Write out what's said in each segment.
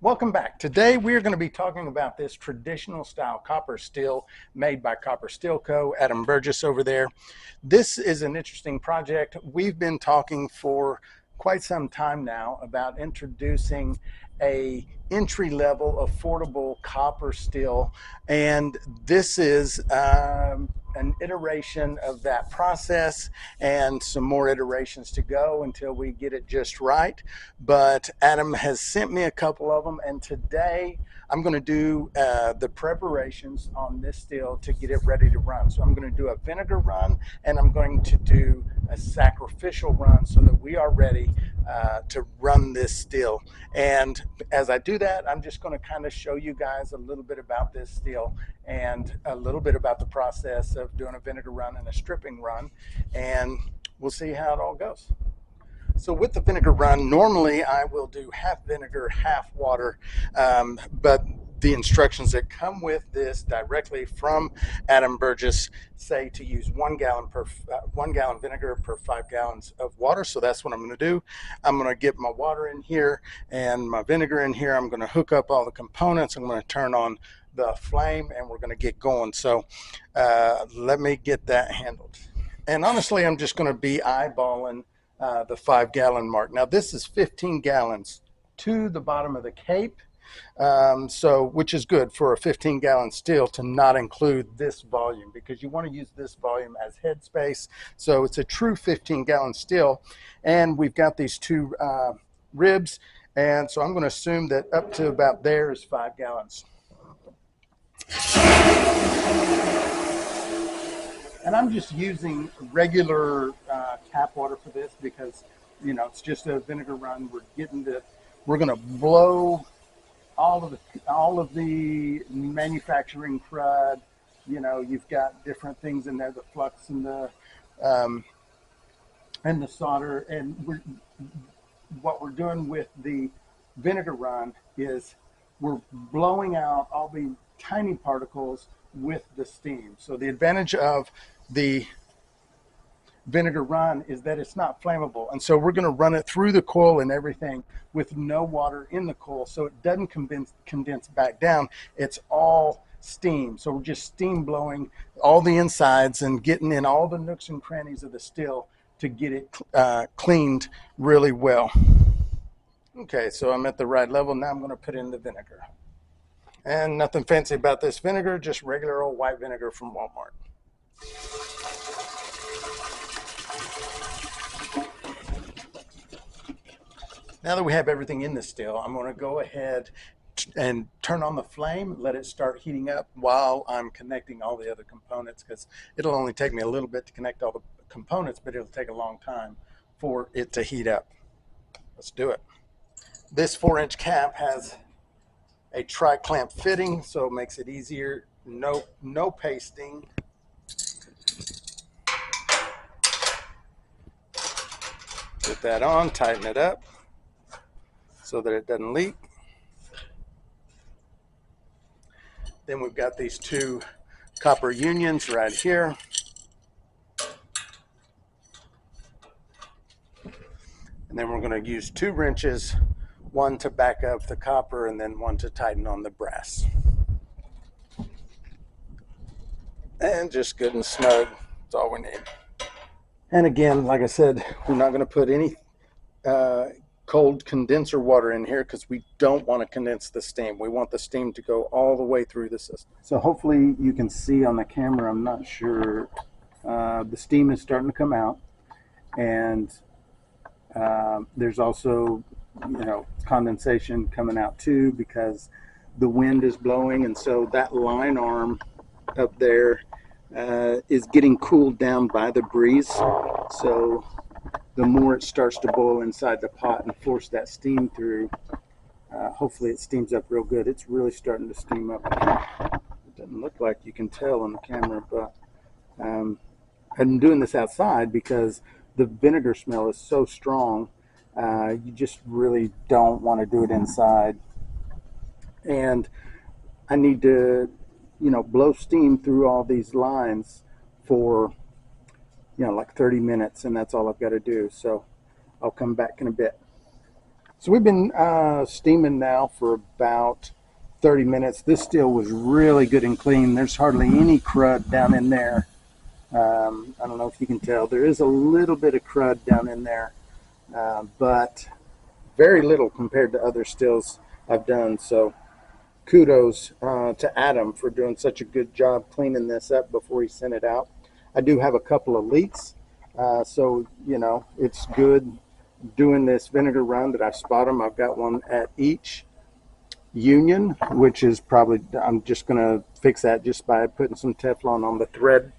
Welcome back. Today we're going to be talking about this traditional style copper still made by Copper Steel Co. Adam Burgess over there. This is an interesting project. We've been talking for quite some time now about introducing a entry-level affordable copper steel, and this is an iteration of that process and some more iterations to go until we get it just right. But Adam has sent me a couple of them, and today I'm going to do the preparations on this steel to get it ready to run. So I'm going to do a vinegar run, and I'm going to do a sacrificial run so that we are ready to run this steel. And as I do that, I'm just going to kind of show you guys a little bit about this steel and a little bit about the process of doing a vinegar run and a stripping run, and we'll see how it all goes. So with the vinegar run, normally I will do half vinegar, half water, but the instructions that come with this directly from Adam Burgess say to use 1 gallon vinegar per 5 gallons of water. So that's what I'm going to do. I'm going to get my water in here and my vinegar in here. I'm going to hook up all the components. I'm going to turn on the flame and we're going to get going. So let me get that handled. And honestly, I'm just going to be eyeballing the 5 gallon mark. Now this is 15 gallons to the bottom of the cape, which is good for a 15 gallon steel to not include this volume, because you want to use this volume as headspace. So it's a true 15 gallon steel, and we've got these two ribs, and so I'm going to assume that up to about there is 5 gallons. And I'm just using regular tap water for this because, you know, it's just a vinegar run. We're going to blow all of the manufacturing crud. You know, you've got different things in there, the flux and the solder. And what we're doing with the vinegar run is we're blowing out all the tiny particles with the steam. So the advantage of the vinegar run is that it's not flammable, and so we're going to run it through the coil and everything with no water in the coil, so it doesn't condense back down. It's all steam. So we're just steam blowing all the insides and getting in all the nooks and crannies of the steel to get it cleaned really well. Okay, so I'm at the right level. Now I'm going to put in the vinegar. And nothing fancy about this vinegar, just regular old white vinegar from Walmart. Now that we have everything in the still, I'm going to go ahead and turn on the flame, let it start heating up while I'm connecting all the other components, because it'll only take me a little bit to connect all the components, but it'll take a long time for it to heat up. Let's do it. This 4-inch cap has a tri-clamp fitting, so it makes it easier. No pasting. Put that on, tighten it up so that it doesn't leak. Then we've got these two copper unions right here. And then we're going to use 2 wrenches, one to back up the copper and then one to tighten on the brass. And just good and snug, that's all we need. And again, like I said, we're not going to put any cold condenser water in here because we don't want to condense the steam. We want the steam to go all the way through the system. So hopefully you can see on the camera, I'm not sure, the steam is starting to come out, and there's also, you know, condensation coming out too because the wind is blowing, and so that line arm up there is getting cooled down by the breeze. So the more it starts to boil inside the pot and force that steam through, hopefully it steams up real good. It's really starting to steam up. It doesn't look like you can tell on the camera, but I'm doing this outside because the vinegar smell is so strong. You just really don't want to do it inside. And I need to, you know, blow steam through all these lines for, you know, like 30 minutes, and that's all I've got to do. So I'll come back in a bit. So we've been steaming now for about 30 minutes. This still was really good and clean. There's hardly any crud down in there. I don't know if you can tell. There is a little bit of crud down in there, but very little compared to other stills I've done. So kudos to Adam for doing such a good job cleaning this up before he sent it out. I do have a couple of leaks, so you know it's good doing this vinegar run that I've spotted them. I've got one at each union, which is probably, I'm just going to fix that just by putting some Teflon on the thread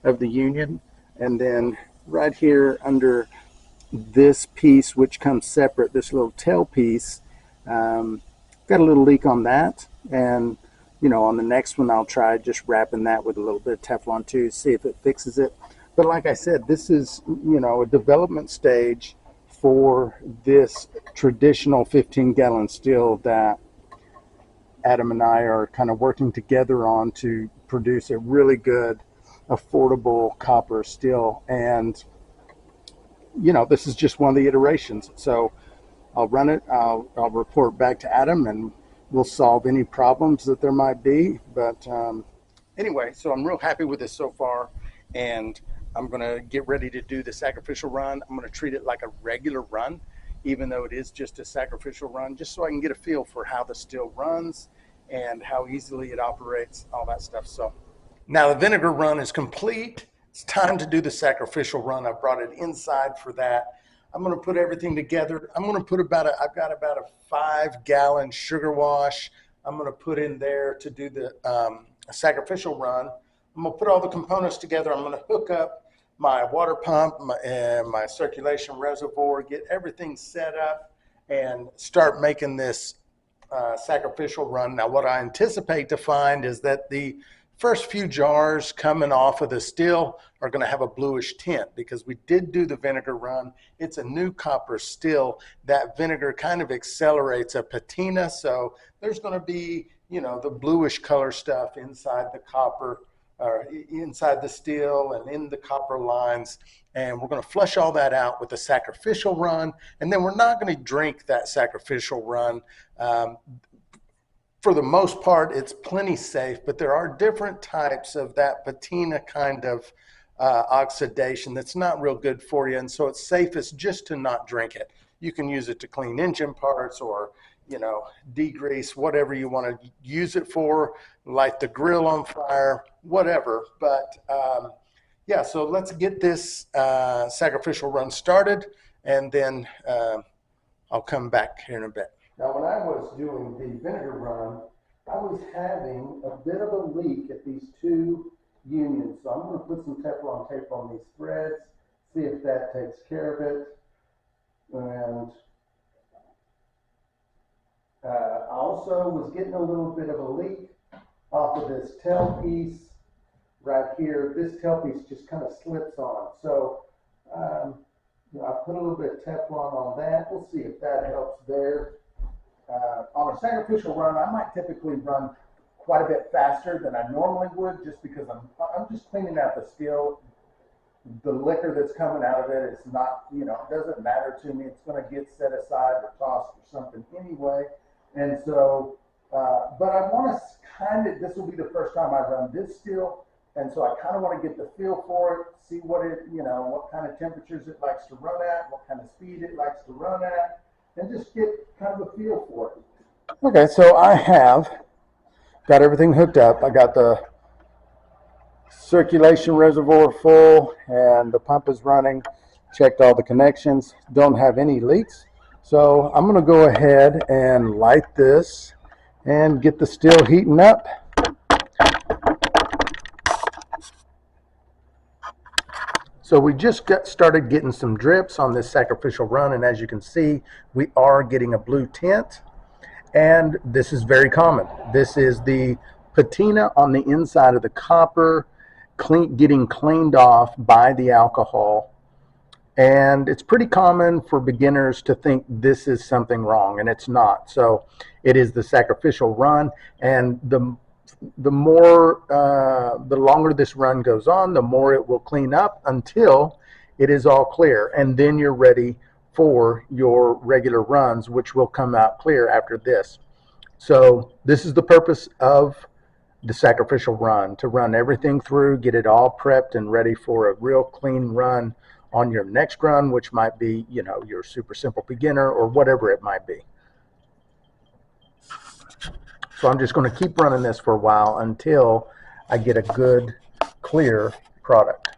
of the union. And then right here under this piece, which comes separate, this little tail piece, got a little leak on that. And you know, on the next one I'll try just wrapping that with a little bit of Teflon too, see if it fixes it. But like I said, this is, you know, a development stage for this traditional 15-gallon still that Adam and I are kind of working together on to produce a really good, affordable copper still. And, you know, this is just one of the iterations. So I'll run it, I'll report back to Adam, and we'll solve any problems that there might be. But anyway, so I'm real happy with this so far. And I'm going to get ready to do the sacrificial run. I'm going to treat it like a regular run, even though it is just a sacrificial run, just so I can get a feel for how the still runs and how easily it operates, all that stuff. So now the vinegar run is complete. It's time to do the sacrificial run. I brought it inside for that. I'm going to put everything together. I'm going to put I've got about a 5-gallon sugar wash. I'm going to put in there to do the sacrificial run. I'm going to put all the components together. I'm going to hook up my water pump and my circulation reservoir, get everything set up, and start making this sacrificial run. Now, what I anticipate to find is that the first few jars coming off of the still are going to have a bluish tint because we did do the vinegar run. It's a new copper still. That vinegar kind of accelerates a patina, so there's going to be, you know, the bluish color stuff inside the copper, or inside the steel and in the copper lines. And we're going to flush all that out with the sacrificial run. And then we're not going to drink that sacrificial run. For the most part, it's plenty safe, but there are different types of that patina kind of oxidation that's not real good for you. And so it's safest just to not drink it. You can use it to clean engine parts or, you know, degrease, whatever you want to use it for, light the grill on fire, whatever. But yeah, so let's get this sacrificial run started, and then I'll come back here in a bit. Now, when I was doing the vinegar run, I was having a bit of a leak at these two unions. So I'm going to put some Teflon tape on these threads, see if that takes care of it. And I also was getting a little bit of a leak off of this tail piece right here. This tail piece just kind of slips on. So you know, I put a little bit of Teflon on that. We'll see if that helps there. On a sacrificial run, I might typically run quite a bit faster than I normally would, just because I'm just cleaning out the steel. The liquor that's coming out of it is not, you know, it doesn't matter to me. It's going to get set aside or tossed or something anyway. And so, but I want to kind of, this will be the first time I run this steel. And so I kind of want to get the feel for it, see what it, you know, what kind of temperatures it likes to run at, what kind of speed it likes to run at, and just get kind of a feel for it. Okay, so I have got everything hooked up. I got the circulation reservoir full and the pump is running. Checked all the connections, don't have any leaks. So I'm going to go ahead and light this and get the still heating up. So we just started getting some drips on this sacrificial run, and as you can see, we are getting a blue tint, and this is very common. This is the patina on the inside of the copper getting cleaned off by the alcohol, and it's pretty common for beginners to think this is something wrong, and it's not. So it is the sacrificial run, and the longer this run goes on, the more it will clean up until it is all clear, and then you're ready for your regular runs, which will come out clear after this. So this is the purpose of the sacrificial run, to run everything through, get it all prepped and ready for a real clean run on your next run, which might be, you know, your super simple beginner or whatever it might be. So I'm just going to keep running this for a while until I get a good, clear product.